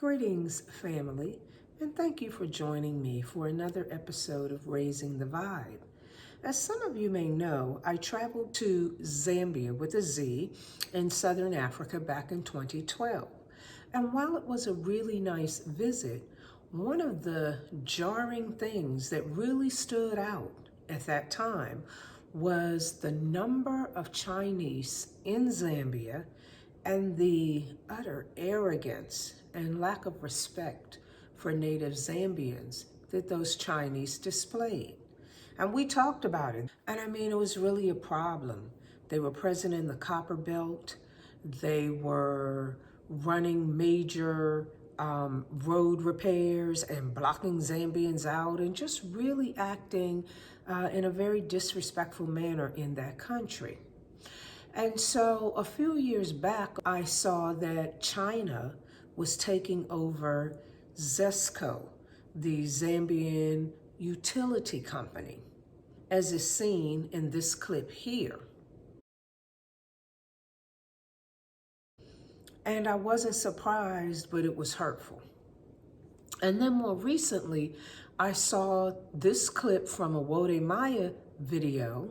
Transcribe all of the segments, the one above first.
Greetings, family, and thank you for joining me for another episode of Raising the Vibe. As some of you may know, I traveled to Zambia with a Z in Southern Africa back in 2012. And while it was a really nice visit, one of the jarring things that really stood out at that time was the number of Chinese in Zambia and the utter arrogance and lack of respect for native Zambians that those Chinese displayed. And we talked about it. And I mean, it was really a problem. They were present in the Copperbelt. They were running major road repairs and blocking Zambians out and just really acting in a very disrespectful manner in that country. And so a few years back, I saw that China was taking over Zesco, the Zambian utility company, as is seen in this clip here. And I wasn't surprised, but it was hurtful. And then more recently, I saw this clip from a Wode Maya video,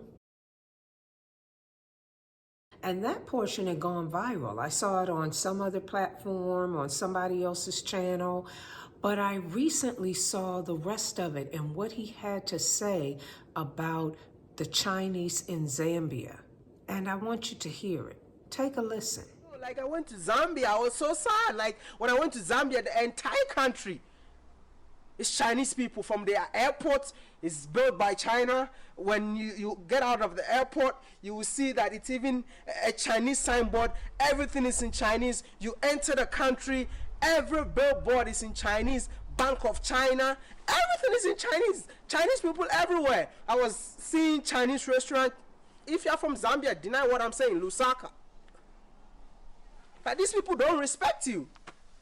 and that portion had gone viral. I saw it on some other platform, on somebody else's channel, but I recently saw the rest of it and what he had to say about the Chinese in Zambia. And I want you to hear it. Take a listen. Like I went to Zambia, I was so sad. Like when I went to Zambia, the entire country is Chinese people. From their airport is built by China. When you get out of the airport, you will see that it's even a Chinese signboard. Everything is in Chinese. You enter the country, every billboard is in Chinese. Bank of China, everything is in Chinese. Chinese people everywhere. I was seeing Chinese restaurant. If you're from Zambia, deny what I'm saying, lusaka. But these people don't respect you.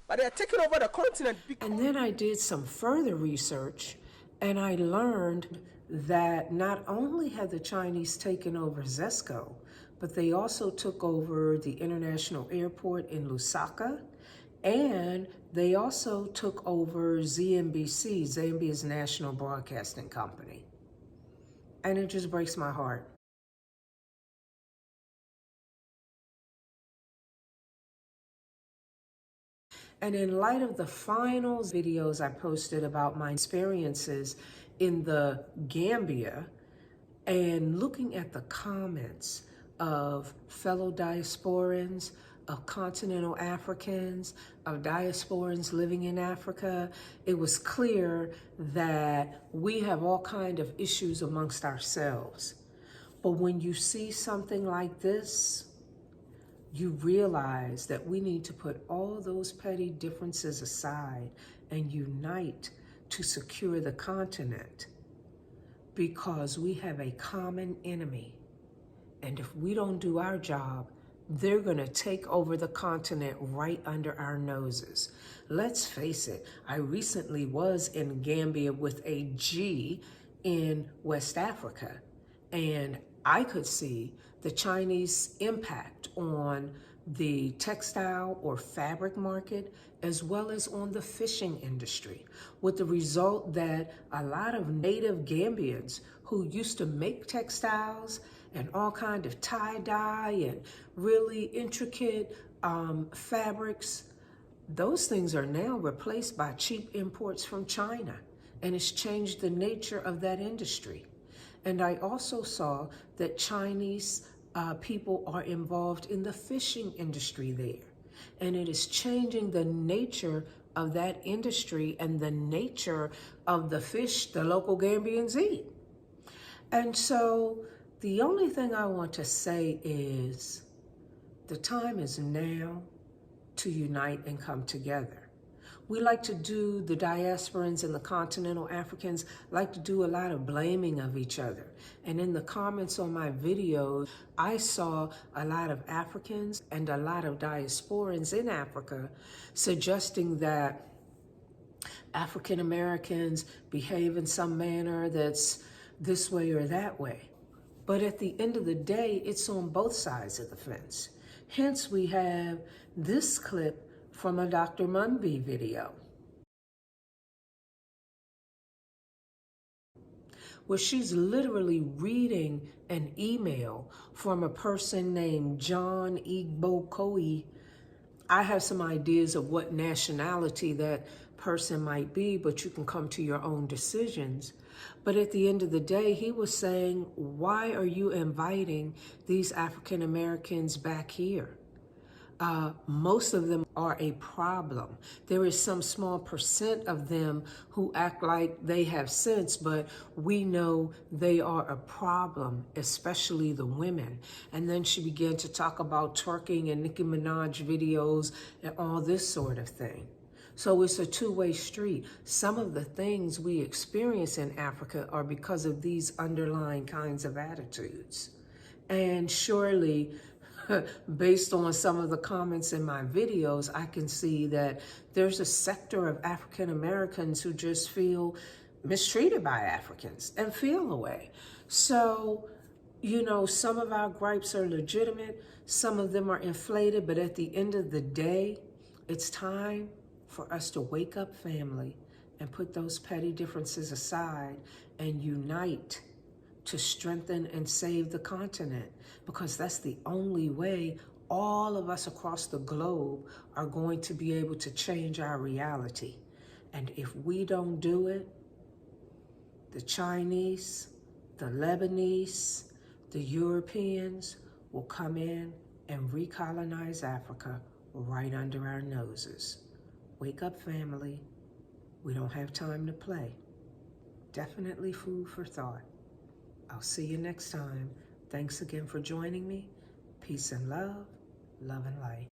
But they are taking over the continent. And then I did some further research, and I learned that not only had the Chinese taken over Zesco, but they also took over the international airport in Lusaka, and they also took over ZNBC, Zambia's national broadcasting company. And it just breaks my heart. And in light of the final videos I posted about my experiences in the Gambia and looking at the comments of fellow diasporans, of continental Africans, of diasporans living in Africa, it was clear that we have all kinds of issues amongst ourselves. But when you see something like this, you realize that we need to put all those petty differences aside and unite to secure the continent, because we have a common enemy. And if we don't do our job, they're going to take over the continent right under our noses. Let's face it, I recently was in Gambia with a G in West Africa, and I could see the Chinese impact on the textile or fabric market, as well as on the fishing industry, with the result that a lot of native Gambians who used to make textiles and all kind of tie-dye and really intricate fabrics, those things are now replaced by cheap imports from China, and it's changed the nature of that industry. And I also saw that Chinese people are involved in the fishing industry there. And it is changing the nature of that industry and the nature of the fish the local Gambians eat. And so the only thing I want to say is the time is now to unite and come together. We like to do, the diasporans and the continental Africans like to do a lot of blaming of each other. And in the comments on my videos, I saw a lot of Africans and a lot of diasporans in Africa suggesting that African Americans behave in some manner that's this way or that way. But at the end of the day, it's on both sides of the fence. Hence, we have this clip from a Dr. Munby video, where she's literally reading an email from a person named John Igbo Koi. I have some ideas of what nationality that person might be, but you can come to your own decisions. But at the end of the day, he was saying, why are you inviting these African Americans back here? Most of them are a problem. There is some small percent of them who act like they have sense, but we know they are a problem, especially the women. And then she began to talk about twerking and Nicki Minaj videos and all this sort of thing. So it's a two-way street. Some of the things we experience in Africa are because of these underlying kinds of attitudes. And surely, based on some of the comments in my videos, I can see that there's a sector of African Americans who just feel mistreated by Africans and feel away. So, you know, some of our gripes are legitimate, some of them are inflated, but at the end of the day, it's time for us to wake up, family, and put those petty differences aside and unite to strengthen and save the continent, because that's the only way all of us across the globe are going to be able to change our reality. And if we don't do it, the Chinese, the Lebanese, the Europeans will come in and recolonize Africa right under our noses. Wake up, family. We don't have time to play. Definitely food for thought. I'll see you next time. Thanks again for joining me. Peace and love and light.